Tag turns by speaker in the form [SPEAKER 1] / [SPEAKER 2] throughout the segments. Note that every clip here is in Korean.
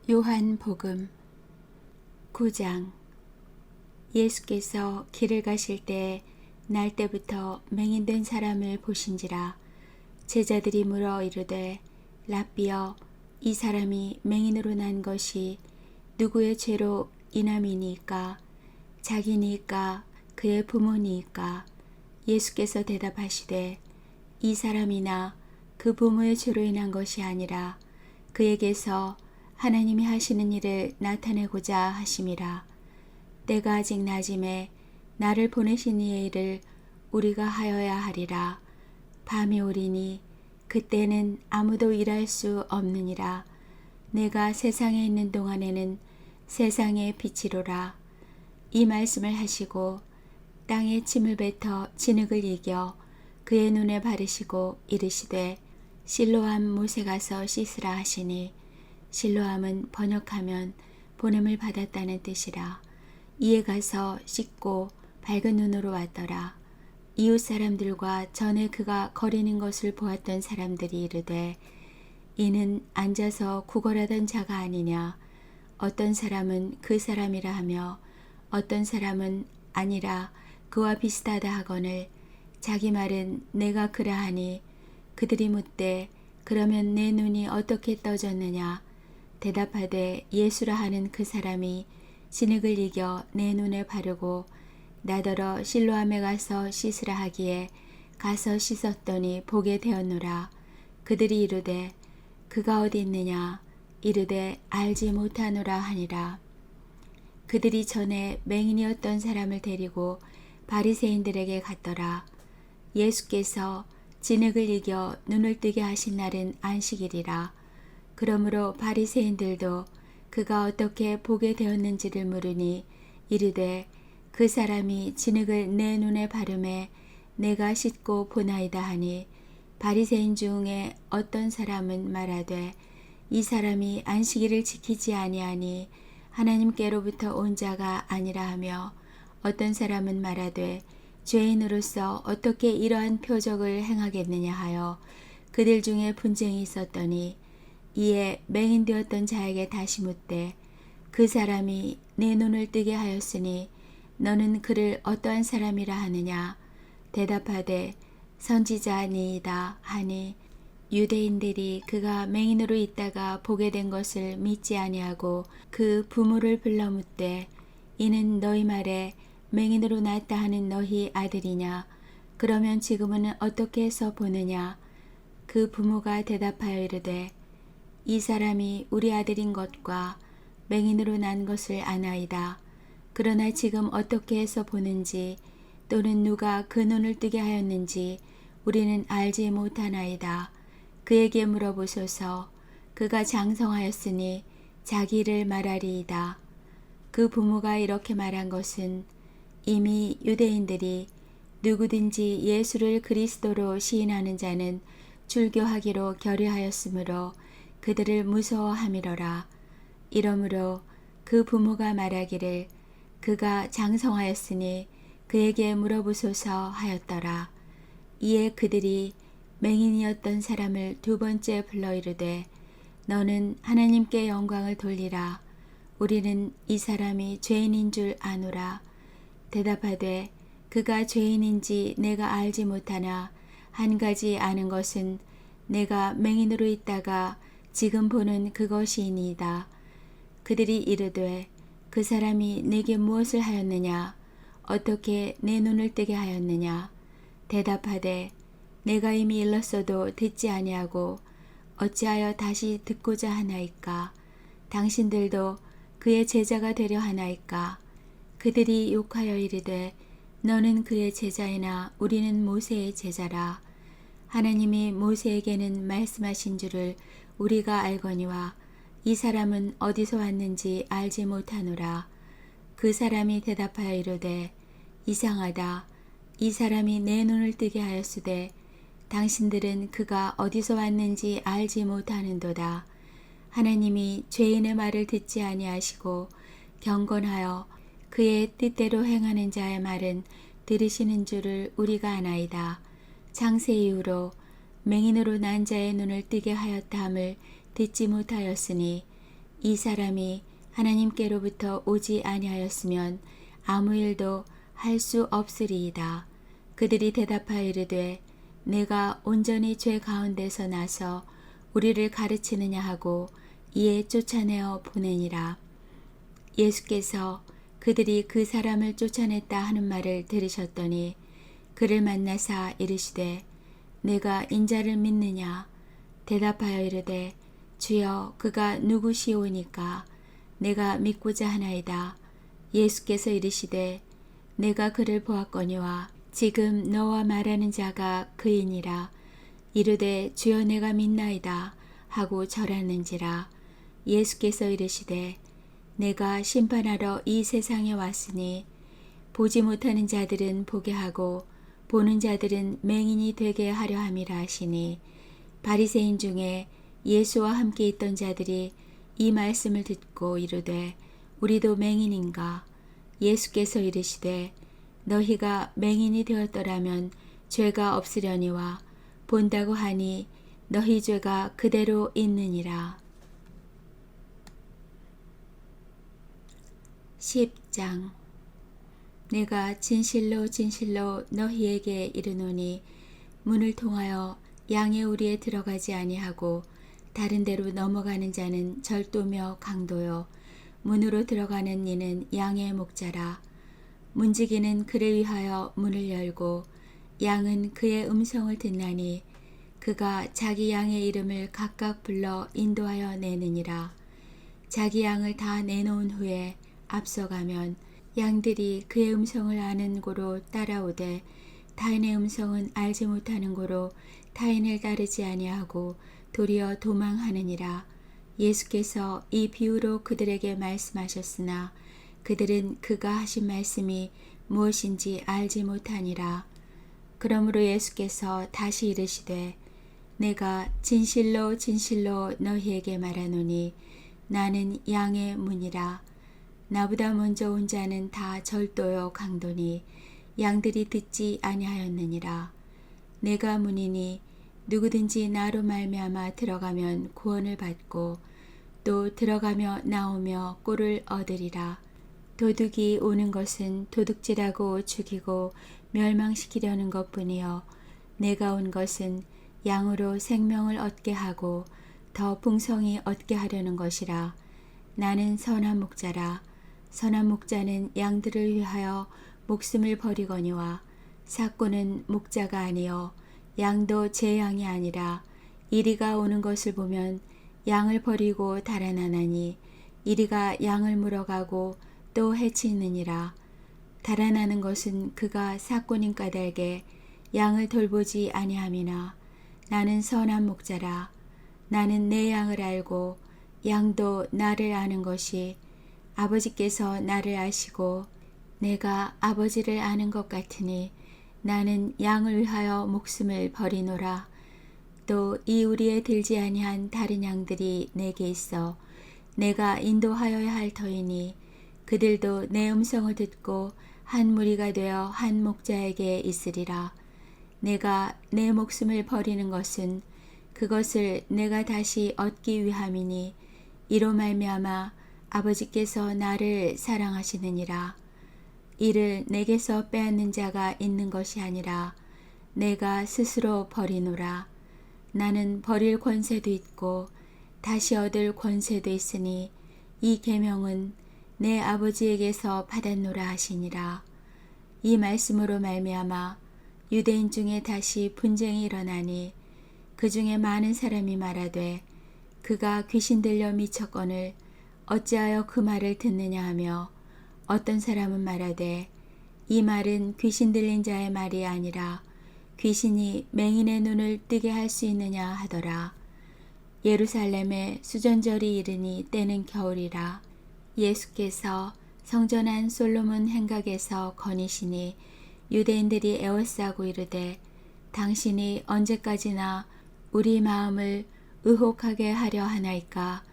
[SPEAKER 1] 요한복음 9장. 예수께서 길을 가실 때 날 때부터 맹인된 사람을 보신지라. 제자들이 물어 이르되 랍비여, 이 사람이 맹인으로 난 것이 누구의 죄로 인함이니이까? 자기니이까 그의 부모니이까? 예수께서 대답하시되 이 사람이나 그 부모의 죄로 인한 것이 아니라 그에게서 하나님이 하시는 일을 나타내고자 하심이라. 때가 아직 낮음에 나를 보내신 이의 일을 우리가 하여야 하리라. 밤이 오리니 그때는 아무도 일할 수 없느니라. 내가 세상에 있는 동안에는 세상의 빛이로라. 이 말씀을 하시고 땅에 침을 뱉어 진흙을 이겨 그의 눈에 바르시고 이르시되 실로암 못에 가서 씻으라 하시니, 실로암은 번역하면 보냄을 받았다는 뜻이라. 이에 가서 씻고 밝은 눈으로 왔더라. 이웃 사람들과 전에 그가 거리는 것을 보았던 사람들이 이르되 이는 앉아서 구걸하던 자가 아니냐. 어떤 사람은 그 사람이라 하며 어떤 사람은 아니라 그와 비슷하다 하거늘 자기 말은 내가 그라 하니, 그들이 묻되 그러면 내 눈이 어떻게 떠졌느냐. 대답하되 예수라 하는 그 사람이 진흙을 이겨 내 눈에 바르고 나더러 실로암에 가서 씻으라 하기에 가서 씻었더니 보게 되었노라. 그들이 이르되 그가 어디 있느냐. 이르되 알지 못하노라 하니라. 그들이 전에 맹인이었던 사람을 데리고 바리새인들에게 갔더라. 예수께서 진흙을 이겨 눈을 뜨게 하신 날은 안식일이라. 그러므로 바리새인들도 그가 어떻게 보게 되었는지를 물으니 이르되 그 사람이 진흙을 내 눈에 바르매 내가 씻고 보나이다 하니, 바리새인 중에 어떤 사람은 말하되 이 사람이 안식일을 지키지 아니하니 하나님께로부터 온 자가 아니라 하며, 어떤 사람은 말하되 죄인으로서 어떻게 이러한 표적을 행하겠느냐 하여 그들 중에 분쟁이 있었더니, 이에 맹인되었던 자에게 다시 묻되 그 사람이 내 눈을 뜨게 하였으니 너는 그를 어떠한 사람이라 하느냐. 대답하되 선지자니이다 하니, 유대인들이 그가 맹인으로 있다가 보게 된 것을 믿지 아니하고 그 부모를 불러 묻되 이는 너희 말에 맹인으로 났다 하는 너희 아들이냐. 그러면 지금은 어떻게 해서 보느냐. 그 부모가 대답하여 이르되 이 사람이 우리 아들인 것과 맹인으로 난 것을 아나이다. 그러나 지금 어떻게 해서 보는지 또는 누가 그 눈을 뜨게 하였는지 우리는 알지 못하나이다. 그에게 물어보소서. 그가 장성하였으니 자기를 말하리이다. 그 부모가 이렇게 말한 것은 이미 유대인들이 누구든지 예수를 그리스도로 시인하는 자는 출교하기로 결의하였으므로 그들을 무서워함이로라. 이러므로 그 부모가 말하기를 그가 장성하였으니 그에게 물어보소서 하였더라. 이에 그들이 맹인이었던 사람을 두 번째 불러 이르되 너는 하나님께 영광을 돌리라. 우리는 이 사람이 죄인인 줄 아노라. 대답하되 그가 죄인인지 내가 알지 못하나 한 가지 아는 것은 내가 맹인으로 있다가 지금 보는 그것이니이다. 그들이 이르되 그 사람이 내게 무엇을 하였느냐. 어떻게 내 눈을 뜨게 하였느냐. 대답하되 내가 이미 일렀어도 듣지 아니하고 어찌하여 다시 듣고자 하나이까. 당신들도 그의 제자가 되려 하나이까. 그들이 욕하여 이르되 너는 그의 제자이나 우리는 모세의 제자라. 하나님이 모세에게는 말씀하신 줄을 우리가 알거니와 이 사람은 어디서 왔는지 알지 못하노라. 그 사람이 대답하여 이르되 이상하다. 이 사람이 내 눈을 뜨게 하였으되 당신들은 그가 어디서 왔는지 알지 못하는도다. 하나님이 죄인의 말을 듣지 아니하시고 경건하여 그의 뜻대로 행하는 자의 말은 들으시는 줄을 우리가 아나이다. 창세 이후로 맹인으로 난 자의 눈을 뜨게 하였다 함을 듣지 못하였으니 이 사람이 하나님께로부터 오지 아니하였으면 아무 일도 할 수 없으리이다. 그들이 대답하여 이르되 내가 온전히 죄 가운데서 나서 우리를 가르치느냐 하고 이에 쫓아내어 보내니라. 예수께서 그들이 그 사람을 쫓아냈다 하는 말을 들으셨더니 그를 만나사 이르시되 내가 인자를 믿느냐? 대답하여 이르되 주여 그가 누구시오니까 내가 믿고자 하나이다. 예수께서 이르시되 내가 그를 보았거니와 지금 너와 말하는 자가 그이니라. 이르되 주여 내가 믿나이다 하고 절하는지라. 예수께서 이르시되 내가 심판하러 이 세상에 왔으니 보지 못하는 자들은 보게 하고 보는 자들은 맹인이 되게 하려 함이라 하시니 바리새인 중에 예수와 함께 있던 자들이 이 말씀을 듣고 이르되 우리도 맹인인가? 예수께서 이르시되 너희가 맹인이 되었더라면 죄가 없으려니와 본다고 하니 너희 죄가 그대로 있느니라. 10장 내가 진실로 진실로 너희에게 이르노니 문을 통하여 양의 우리에 들어가지 아니하고 다른 데로 넘어가는 자는 절도며 강도요 문으로 들어가는 이는 양의 목자라. 문지기는 그를 위하여 문을 열고 양은 그의 음성을 듣나니 그가 자기 양의 이름을 각각 불러 인도하여 내느니라. 자기 양을 다 내놓은 후에 앞서가면 양들이 그의 음성을 아는 고로 따라오되 타인의 음성은 알지 못하는 고로 타인을 따르지 아니하고 도리어 도망하느니라. 예수께서 이 비유로 그들에게 말씀하셨으나 그들은 그가 하신 말씀이 무엇인지 알지 못하니라. 그러므로 예수께서 다시 이르시되 내가 진실로 진실로 너희에게 말하노니 나는 양의 문이라. 나보다 먼저 온 자는 다 절도요 강도니 양들이 듣지 아니하였느니라. 내가 문이니 누구든지 나로 말미암아 들어가면 구원을 받고 또 들어가며 나오며 꼴을 얻으리라. 도둑이 오는 것은 도둑질하고 죽이고 멸망시키려는 것뿐이요 내가 온 것은 양으로 생명을 얻게 하고 더 풍성히 얻게 하려는 것이라. 나는 선한 목자라. 선한 목자는 양들을 위하여 목숨을 버리거니와 삭고는 목자가 아니요 양도 제 양이 아니라 이리가 오는 것을 보면 양을 버리고 달아나나니 이리가 양을 물어가고 또 해치느니라. 달아나는 것은 그가 삭고님 까닭에 양을 돌보지 아니함이나 나는 선한 목자라. 나는 내 양을 알고 양도 나를 아는 것이 아버지께서 나를 아시고 내가 아버지를 아는 것 같으니 나는 양을 위하여 목숨을 버리노라. 또 이 우리에 들지 아니한 다른 양들이 내게 있어 내가 인도하여야 할 터이니 그들도 내 음성을 듣고 한 무리가 되어 한 목자에게 있으리라. 내가 내 목숨을 버리는 것은 그것을 내가 다시 얻기 위함이니 이로 말미암아 아버지께서 나를 사랑하시느니라. 이를 내게서 빼앗는 자가 있는 것이 아니라 내가 스스로 버리노라. 나는 버릴 권세도 있고 다시 얻을 권세도 있으니 이 계명은 내 아버지에게서 받았노라 하시니라. 이 말씀으로 말미암아 유대인 중에 다시 분쟁이 일어나니 그 중에 많은 사람이 말하되 그가 귀신 들려 미쳤거늘 어찌하여 그 말을 듣느냐 하며 어떤 사람은 말하되 이 말은 귀신 들린 자의 말이 아니라 귀신이 맹인의 눈을 뜨게 할 수 있느냐 하더라. 예루살렘에 수전절이 이르니 때는 겨울이라. 예수께서 성전 안 솔로몬 행각에서 거니시니 유대인들이 애워싸고 이르되 당신이 언제까지나 우리 마음을 의혹하게 하려 하나이까?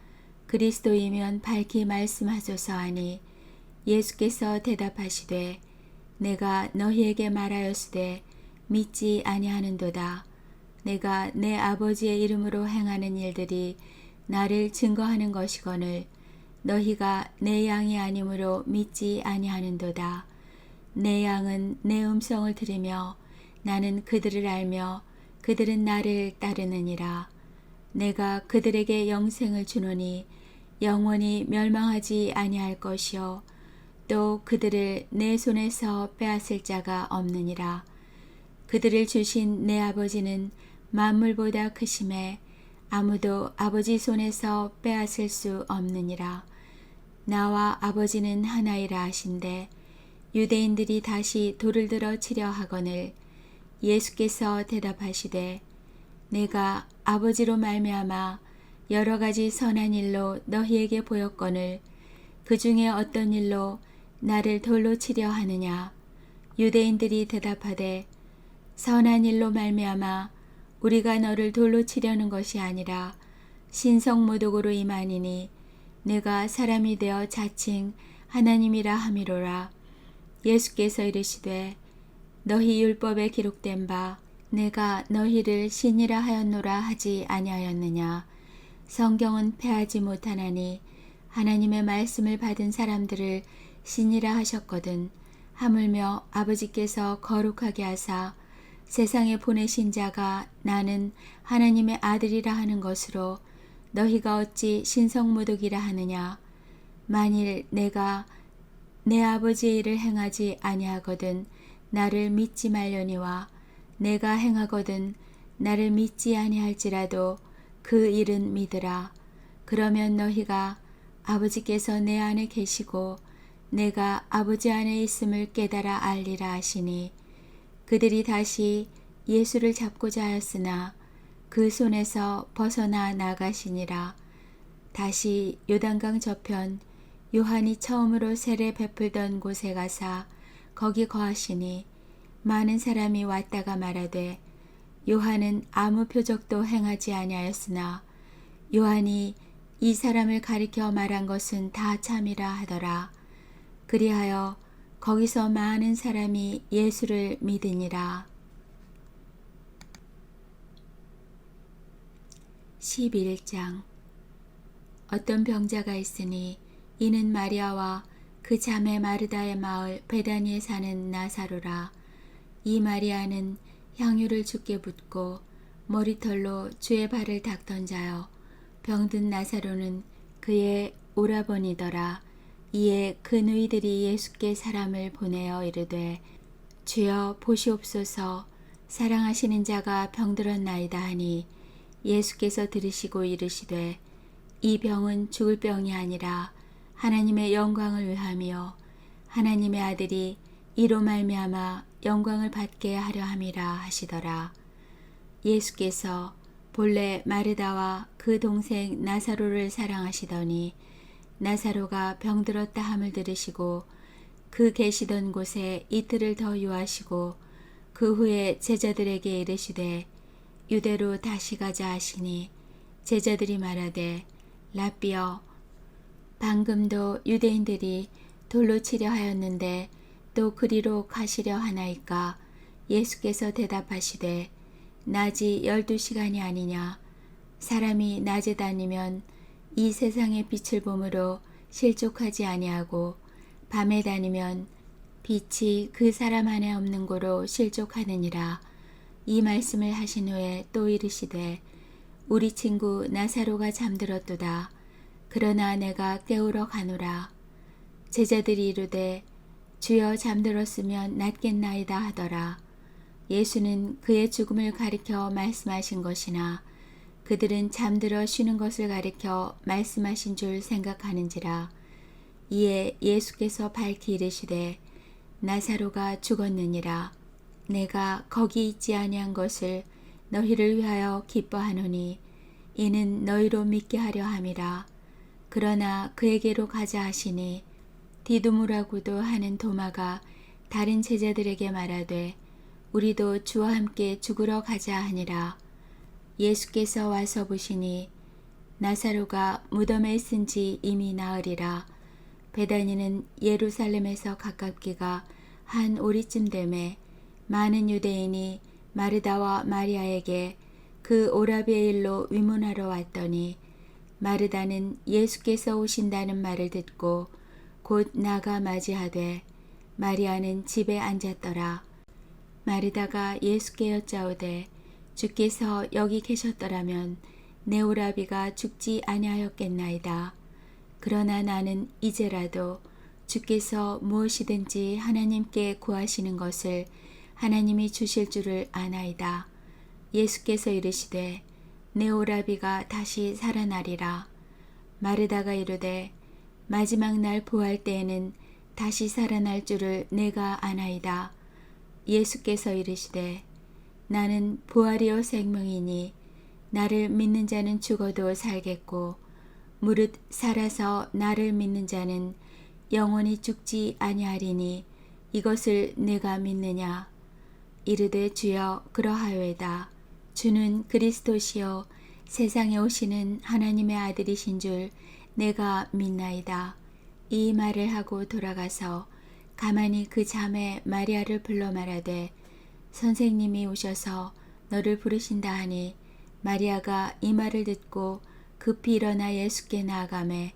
[SPEAKER 1] 그리스도이면 밝히 말씀하소서 하니 예수께서 대답하시되 내가 너희에게 말하였으되 믿지 아니하는도다. 내가 내 아버지의 이름으로 행하는 일들이 나를 증거하는 것이거늘 너희가 내 양이 아니므로 믿지 아니하는도다. 내 양은 내 음성을 들으며 나는 그들을 알며 그들은 나를 따르느니라. 내가 그들에게 영생을 주노니 영원히 멸망하지 아니할 것이요 또 그들을 내 손에서 빼앗을 자가 없느니라. 그들을 주신 내 아버지는 만물보다 크심에 아무도 아버지 손에서 빼앗을 수 없느니라. 나와 아버지는 하나이라 하신대 유대인들이 다시 돌을 들어 치려 하거늘 예수께서 대답하시되 내가 아버지로 말미암아 여러 가지 선한 일로 너희에게 보였거늘 그 중에 어떤 일로 나를 돌로 치려 하느냐. 유대인들이 대답하되 선한 일로 말미암아 우리가 너를 돌로 치려는 것이 아니라 신성모독으로 임하니니 내가 사람이 되어 자칭 하나님이라 함이로라. 예수께서 이르시되 너희 율법에 기록된 바 내가 너희를 신이라 하였노라 하지 아니하였느냐. 성경은 패하지 못하나니 하나님의 말씀을 받은 사람들을 신이라 하셨거든. 하물며 아버지께서 거룩하게 하사 세상에 보내신 자가 나는 하나님의 아들이라 하는 것으로 너희가 어찌 신성모독이라 하느냐. 만일 내가 내 아버지의 일을 행하지 아니하거든 나를 믿지 말려니와 내가 행하거든 나를 믿지 아니할지라도 그 일은 믿으라. 그러면 너희가 아버지께서 내 안에 계시고 내가 아버지 안에 있음을 깨달아 알리라 하시니 그들이 다시 예수를 잡고자 하였으나 그 손에서 벗어나 나가시니라. 다시 요단강 저편 요한이 처음으로 세례 베풀던 곳에 가사 거기 거하시니 많은 사람이 왔다가 말하되 요한은 아무 표적도 행하지 아니하였으나 요한이 이 사람을 가리켜 말한 것은 다 참이라 하더라. 그리하여 거기서 많은 사람이 예수를 믿으니라. 11장. 어떤 병자가 있으니 이는 마리아와 그 자매 마르다의 마을 베다니에 사는 나사로라. 이 마리아는 향유를 주께 붓고 머리털로 주의 발을 닦던 자여 병든 나사로는 그의 오라버니더라. 이에 그 누이들이 예수께 사람을 보내어 이르되 주여 보시옵소서 사랑하시는 자가 병들었나이다 하니 예수께서 들으시고 이르시되 이 병은 죽을 병이 아니라 하나님의 영광을 위하며 하나님의 아들이 이로 말미암아 영광을 받게 하려 함이라 하시더라. 예수께서 본래 마르다와 그 동생 나사로를 사랑하시더니 나사로가 병들었다 함을 들으시고 그 계시던 곳에 이틀을 더 유하시고 그 후에 제자들에게 이르시되 유대로 다시 가자 하시니 제자들이 말하되 라삐여 방금도 유대인들이 돌로 치려 하였는데 또 그리로 가시려 하나이까. 예수께서 대답하시되 낮이 12시간이 아니냐. 사람이 낮에 다니면 이 세상의 빛을 보므로 실족하지 아니하고 밤에 다니면 빛이 그 사람 안에 없는 고로 실족하느니라. 이 말씀을 하신 후에 또 이르시되 우리 친구 나사로가 잠들었도다. 그러나 내가 깨우러 가노라. 제자들이 이르되 주여 잠들었으면 낫겠나이다 하더라. 예수는 그의 죽음을 가리켜 말씀하신 것이나 그들은 잠들어 쉬는 것을 가리켜 말씀하신 줄 생각하는지라. 이에 예수께서 밝히 이르시되 나사로가 죽었느니라. 내가 거기 있지 아니한 것을 너희를 위하여 기뻐하노니 이는 너희로 믿게 하려 함이라. 그러나 그에게로 가자 하시니 디두무라고도 하는 도마가 다른 제자들에게 말하되 우리도 주와 함께 죽으러 가자 하니라. 예수께서 와서 보시니 나사로가 무덤에 있은 지 이미 나흘이라. 베다니는 예루살렘에서 가깝기가 한 오리쯤 되매 많은 유대인이 마르다와 마리아에게 그 오라비의 일로 위문하러 왔더니 마르다는 예수께서 오신다는 말을 듣고 곧 나가 맞이하되 마리아는 집에 앉았더라. 마르다가 예수께 여짜오되 주께서 여기 계셨더라면 내 오라비가 죽지 아니하였겠나이다. 그러나 나는 이제라도 주께서 무엇이든지 하나님께 구하시는 것을 하나님이 주실 줄을 아나이다. 예수께서 이르시되 내 오라비가 다시 살아나리라. 마르다가 이르되 마지막 날 부활 때에는 다시 살아날 줄을 내가 아나이다. 예수께서 이르시되 나는 부활이요 생명이니 나를 믿는 자는 죽어도 살겠고 무릇 살아서 나를 믿는 자는 영원히 죽지 아니하리니 이것을 내가 믿느냐. 이르되 주여 그러하여이다. 주는 그리스도시요 세상에 오시는 하나님의 아들이신 줄 내가 믿나이다. 이 말을 하고 돌아가서 가만히 그 자매 마리아를 불러 말하되 선생님이 오셔서 너를 부르신다 하니 마리아가 이 말을 듣고 급히 일어나 예수께 나아가매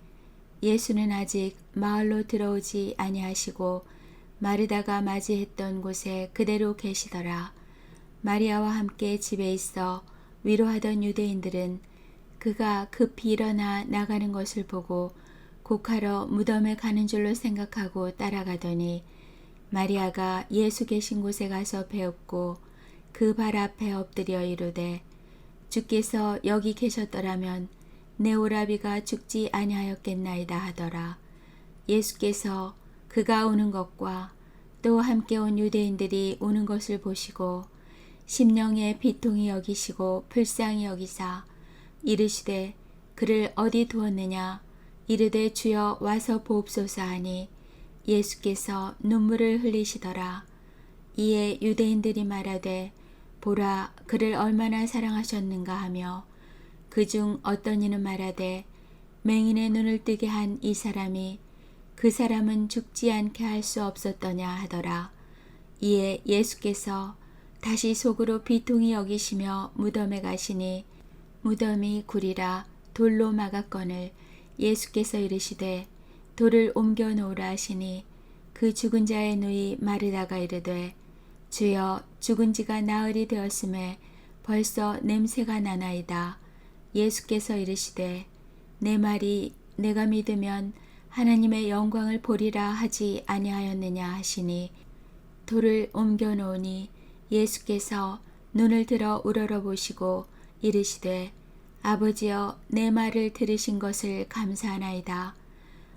[SPEAKER 1] 예수는 아직 마을로 들어오지 아니하시고 마르다가 맞이했던 곳에 그대로 계시더라. 마리아와 함께 집에 있어 위로하던 유대인들은 그가 급히 일어나 나가는 것을 보고 곡하러 무덤에 가는 줄로 생각하고 따라가더니 마리아가 예수 계신 곳에 가서 배웁고 그 발 앞에 엎드려 이르되 주께서 여기 계셨더라면 내 오라비가 죽지 아니하였겠나이다 하더라. 예수께서 그가 오는 것과 또 함께 온 유대인들이 오는 것을 보시고 심령에 비통히 여기시고 불쌍히 여기사 이르시되 그를 어디 두었느냐. 이르되 주여 와서 보옵소서 하니 예수께서 눈물을 흘리시더라. 이에 유대인들이 말하되 보라 그를 얼마나 사랑하셨는가 하며 그중 어떤 이는 말하되 맹인의 눈을 뜨게 한 이 사람이 그 사람은 죽지 않게 할 수 없었더냐 하더라. 이에 예수께서 다시 속으로 비통히 여기시며 무덤에 가시니 무덤이 구리라 돌로 막았거늘 예수께서 이르시되 돌을 옮겨 놓으라 하시니 그 죽은 자의 누이 마르다가 이르되 주여 죽은 지가 나흘이 되었음에 벌써 냄새가 나나이다. 예수께서 이르시되 내 말이 내가 믿으면 하나님의 영광을 보리라 하지 아니하였느냐 하시니 돌을 옮겨 놓으니 예수께서 눈을 들어 우러러보시고 이르시되 아버지여 내 말을 들으신 것을 감사하나이다.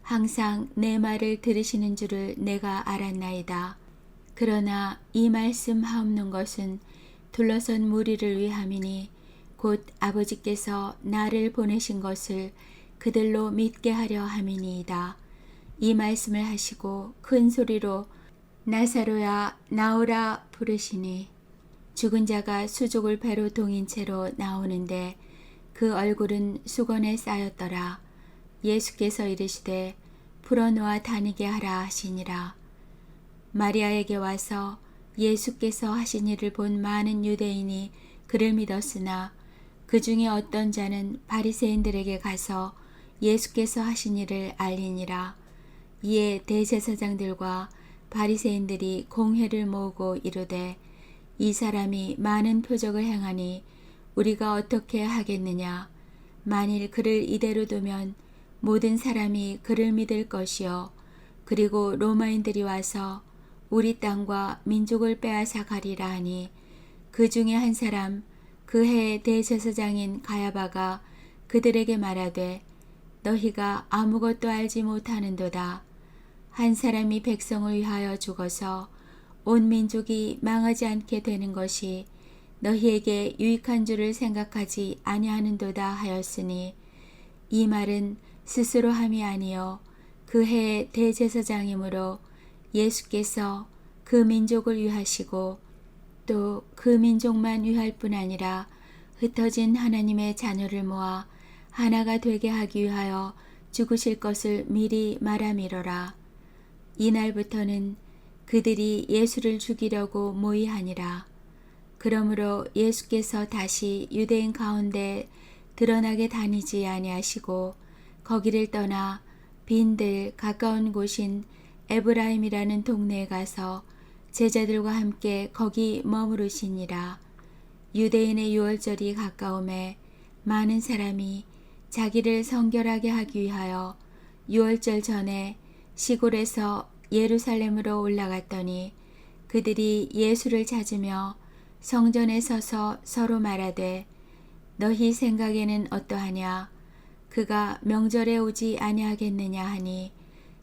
[SPEAKER 1] 항상 내 말을 들으시는 줄을 내가 알았나이다. 그러나 이 말씀 하옵는 것은 둘러선 무리를 위함이니 곧 아버지께서 나를 보내신 것을 그들로 믿게 하려 함이니이다. 이 말씀을 하시고 큰 소리로 나사로야 나오라 부르시니 죽은 자가 수족을 배로 동인 채로 나오는데 그 얼굴은 수건에 쌓였더라. 예수께서 이르시되 풀어놓아 다니게 하라 하시니라. 마리아에게 와서 예수께서 하신 일을 본 많은 유대인이 그를 믿었으나 그 중에 어떤 자는 바리새인들에게 가서 예수께서 하신 일을 알리니라. 이에 대제사장들과 바리새인들이 공회를 모으고 이르되 이 사람이 많은 표적을 행하니 우리가 어떻게 하겠느냐. 만일 그를 이대로 두면 모든 사람이 그를 믿을 것이요 그리고 로마인들이 와서 우리 땅과 민족을 빼앗아 가리라 하니 그 중에 한 사람 그 해의 대제사장인 가야바가 그들에게 말하되 너희가 아무것도 알지 못하는도다. 한 사람이 백성을 위하여 죽어서 온 민족이 망하지 않게 되는 것이 너희에게 유익한 줄을 생각하지 아니하는도다 하였으니 이 말은 스스로 함이 아니요 그 해의 대제사장이므로 예수께서 그 민족을 위하시고 또 그 민족만 위할 뿐 아니라 흩어진 하나님의 자녀를 모아 하나가 되게 하기 위하여 죽으실 것을 미리 말함이로라. 이날부터는 그들이 예수를 죽이려고 모의하니라. 그러므로 예수께서 다시 유대인 가운데 드러나게 다니지 아니하시고 거기를 떠나 빈들 가까운 곳인 에브라임이라는 동네에 가서 제자들과 함께 거기 머무르시니라. 유대인의 유월절이 가까움에 많은 사람이 자기를 성결하게 하기 위하여 유월절 전에 시골에서 예루살렘으로 올라갔더니 그들이 예수를 찾으며 성전에 서서 서로 말하되 너희 생각에는 어떠하냐? 그가 명절에 오지 아니하겠느냐 하니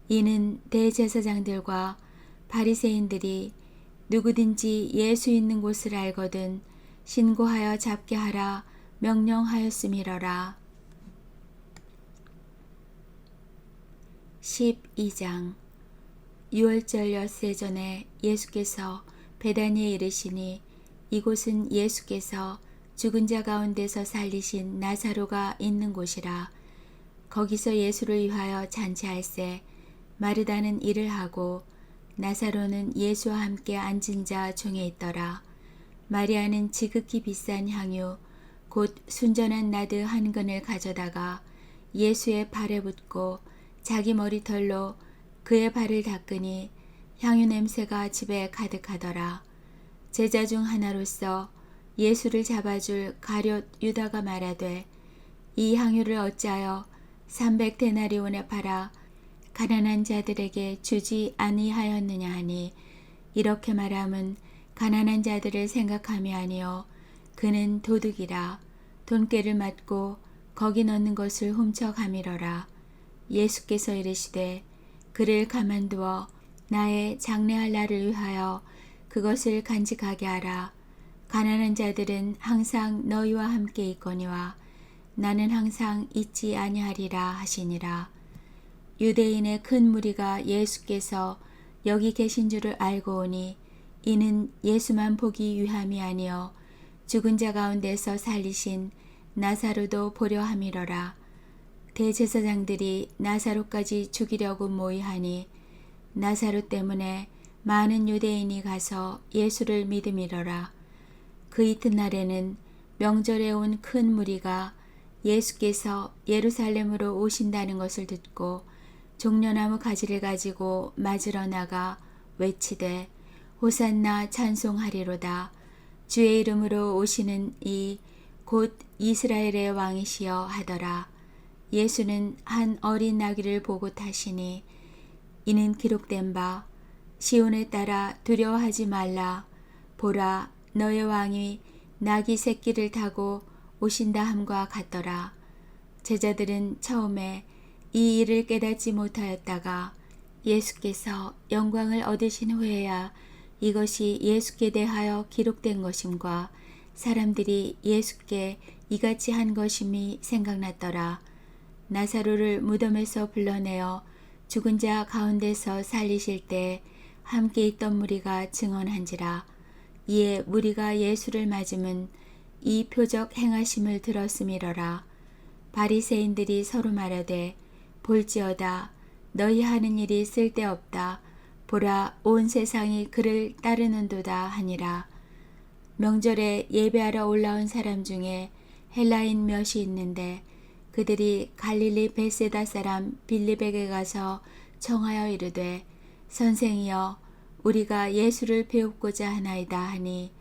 [SPEAKER 1] 이는 대제사장들과 바리새인들이 누구든지 예수 있는 곳을 알거든 신고하여 잡게 하라 명령하였음이러라. 12장. 유월절 엿새 전에 예수께서 베다니에 이르시니 이곳은 예수께서 죽은 자 가운데서 살리신 나사로가 있는 곳이라. 거기서 예수를 위하여 잔치할세 마르다는 일을 하고 나사로는 예수와 함께 앉은 자 중에 있더라. 마리아는 지극히 비싼 향유 곧 순전한 나드 한 근을 가져다가 예수의 발에 붓고 자기 머리털로 그의 발을 닦으니 향유 냄새가 집에 가득하더라. 제자 중 하나로서 예수를 잡아줄 가룟 유다가 말하되 이 향유를 어찌하여 300데나리온에 팔아 가난한 자들에게 주지 아니하였느냐 하니 이렇게 말함은 가난한 자들을 생각함이 아니요 그는 도둑이라 돈꾀를 맞고 거기 넣는 것을 훔쳐가미러라. 예수께서 이르시되 그를 가만두어 나의 장래할 날을 위하여 그것을 간직하게 하라. 가난한 자들은 항상 너희와 함께 있거니와 나는 항상 있지 아니하리라 하시니라. 유대인의 큰 무리가 예수께서 여기 계신 줄을 알고 오니 이는 예수만 보기 위함이 아니요 죽은 자 가운데서 살리신 나사로도 보려 함이러라. 대제사장들이 나사로까지 죽이려고 모의하니 나사로 때문에 많은 유대인이 가서 예수를 믿음이러라. 그 이튿날에는 명절에 온 큰 무리가 예수께서 예루살렘으로 오신다는 것을 듣고 종려나무 가지를 가지고 맞으러 나가 외치되 호산나 찬송하리로다. 주의 이름으로 오시는 이 곧 이스라엘의 왕이시여 하더라. 예수는 한 어린 나귀를 보고 타시니 이는 기록된 바 시온에 따라 두려워하지 말라. 보라 너의 왕이 나귀 새끼를 타고 오신다 함과 같더라. 제자들은 처음에 이 일을 깨닫지 못하였다가 예수께서 영광을 얻으신 후에야 이것이 예수께 대하여 기록된 것임과 사람들이 예수께 이같이 한 것임이 생각났더라. 나사로를 무덤에서 불러내어 죽은 자 가운데서 살리실 때 함께 있던 무리가 증언한지라. 이에 무리가 예수를 맞음은 이 표적 행하심을 들었음이러라. 바리새인들이 서로 말하되 볼지어다 너희 하는 일이 쓸데없다. 보라 온 세상이 그를 따르는도다 하니라. 명절에 예배하러 올라온 사람 중에 헬라인 몇이 있는데 그들이 갈릴리 벳세다 사람 빌립에게 가서 청하여 이르되 선생이여 우리가 예수를 배우고자 하나이다 하니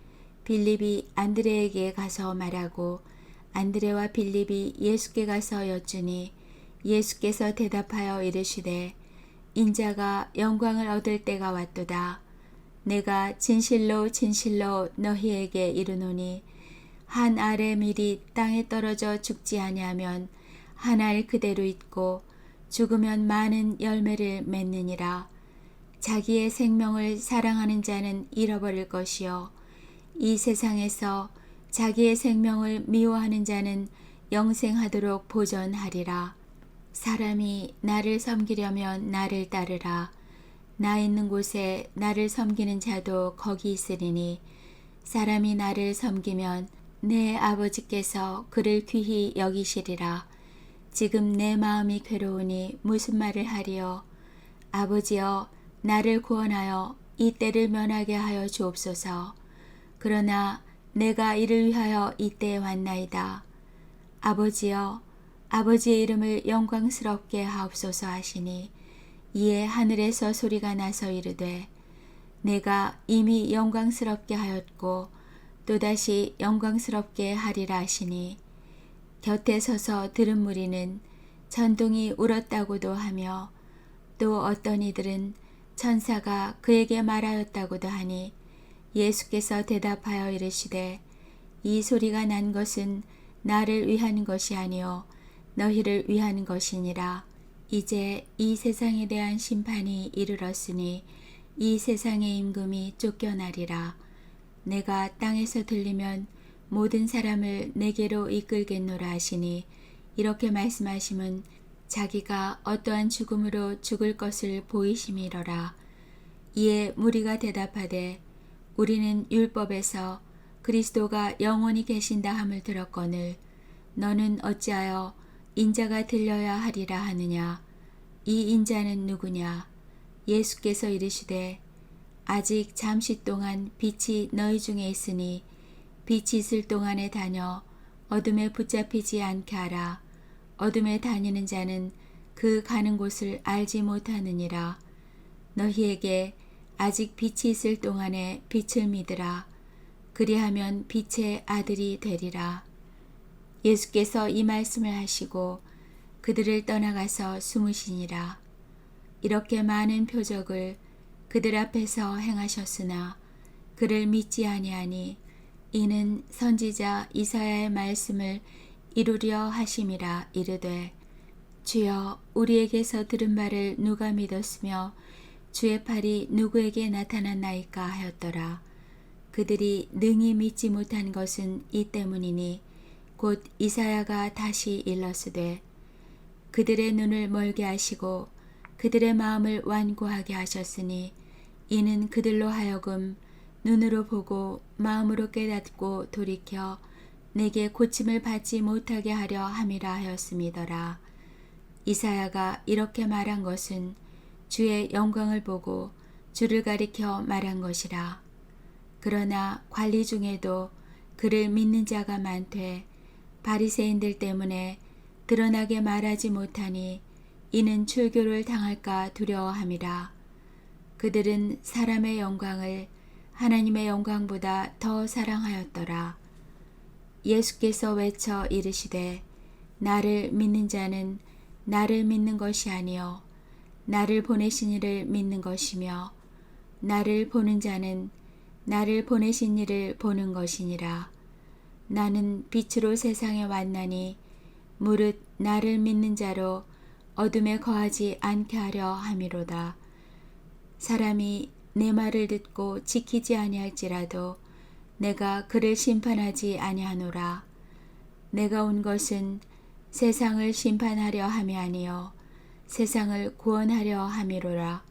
[SPEAKER 1] 빌립이 안드레에게 가서 말하고 안드레와 빌립이 예수께 가서 여쭈니 예수께서 대답하여 이르시되 인자가 영광을 얻을 때가 왔도다. 내가 진실로 진실로 너희에게 이르노니 한 알의 밀이 땅에 떨어져 죽지 아니하면 한 알 그대로 있고 죽으면 많은 열매를 맺느니라. 자기의 생명을 사랑하는 자는 잃어버릴 것이요 이 세상에서 자기의 생명을 미워하는 자는 영생하도록 보존하리라. 사람이 나를 섬기려면 나를 따르라. 나 있는 곳에 나를 섬기는 자도 거기 있으리니 사람이 나를 섬기면 내 아버지께서 그를 귀히 여기시리라. 지금 내 마음이 괴로우니 무슨 말을 하리요. 아버지여 나를 구원하여 이 때를 면하게 하여 주옵소서. 그러나 내가 이를 위하여 이 때에 왔나이다. 아버지여 아버지의 이름을 영광스럽게 하옵소서 하시니 이에 하늘에서 소리가 나서 이르되 내가 이미 영광스럽게 하였고 또다시 영광스럽게 하리라 하시니 곁에 서서 들은 무리는 천둥이 울었다고도 하며 또 어떤 이들은 천사가 그에게 말하였다고도 하니 예수께서 대답하여 이르시되 이 소리가 난 것은 나를 위한 것이 아니요 너희를 위한 것이니라. 이제 이 세상에 대한 심판이 이르렀으니 이 세상의 임금이 쫓겨나리라. 내가 땅에서 들리면 모든 사람을 내게로 이끌겠노라 하시니 이렇게 말씀하심은 자기가 어떠한 죽음으로 죽을 것을 보이심이러라. 이에 무리가 대답하되 우리는 율법에서 그리스도가 영원히 계신다 함을 들었거늘 너는 어찌하여 인자가 들려야 하리라 하느냐. 이 인자는 누구냐. 예수께서 이르시되 아직 잠시 동안 빛이 너희 중에 있으니 빛이 있을 동안에 다녀 어둠에 붙잡히지 않게 하라. 어둠에 다니는 자는 그 가는 곳을 알지 못하느니라. 너희에게 아직 빛이 있을 동안에 빛을 믿으라. 그리하면 빛의 아들이 되리라. 예수께서 이 말씀을 하시고 그들을 떠나가서 숨으시니라. 이렇게 많은 표적을 그들 앞에서 행하셨으나 그를 믿지 아니하니 이는 선지자 이사야의 말씀을 이루려 하심이라. 이르되 주여 우리에게서 들은 바를 누가 믿었으며 주의 팔이 누구에게 나타났나이까 하였더라. 그들이 능히 믿지 못한 것은 이 때문이니 곧 이사야가 다시 일렀으되 그들의 눈을 멀게 하시고 그들의 마음을 완고하게 하셨으니 이는 그들로 하여금 눈으로 보고 마음으로 깨닫고 돌이켜 내게 고침을 받지 못하게 하려 함이라 하였음이더라. 이사야가 이렇게 말한 것은 주의 영광을 보고 주를 가리켜 말한 것이라. 그러나 관리 중에도 그를 믿는 자가 많되 바리새인들 때문에 드러나게 말하지 못하니 이는 출교를 당할까 두려워함이라. 그들은 사람의 영광을 하나님의 영광보다 더 사랑하였더라. 예수께서 외쳐 이르시되 나를 믿는 자는 나를 믿는 것이 아니요 나를 보내신 이를 믿는 것이며 나를 보는 자는 나를 보내신 이를 보는 것이니라. 나는 빛으로 세상에 왔나니 무릇 나를 믿는 자로 어둠에 거하지 않게 하려 함이로다. 사람이 내 말을 듣고 지키지 아니할지라도 내가 그를 심판하지 아니하노라. 내가 온 것은 세상을 심판하려 함이 아니요 세상을 구원하려 함이로라.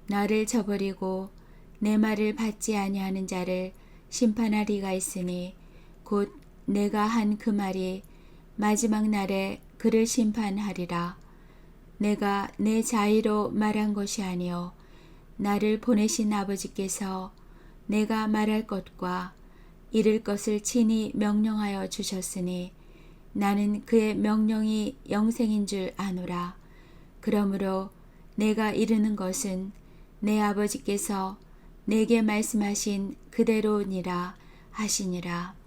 [SPEAKER 1] 나를 저버리고 내 말을 받지 아니하는 자를 심판할 이가 있으니 곧 내가 한 그 말이 마지막 날에 그를 심판하리라. 내가 내 자의로 말한 것이 아니요 나를 보내신 아버지께서 내가 말할 것과 이를 것을 친히 명령하여 주셨으니 나는 그의 명령이 영생인 줄 아노라. 그러므로 내가 이르는 것은 내 아버지께서 내게 말씀하신 그대로니라 하시니라.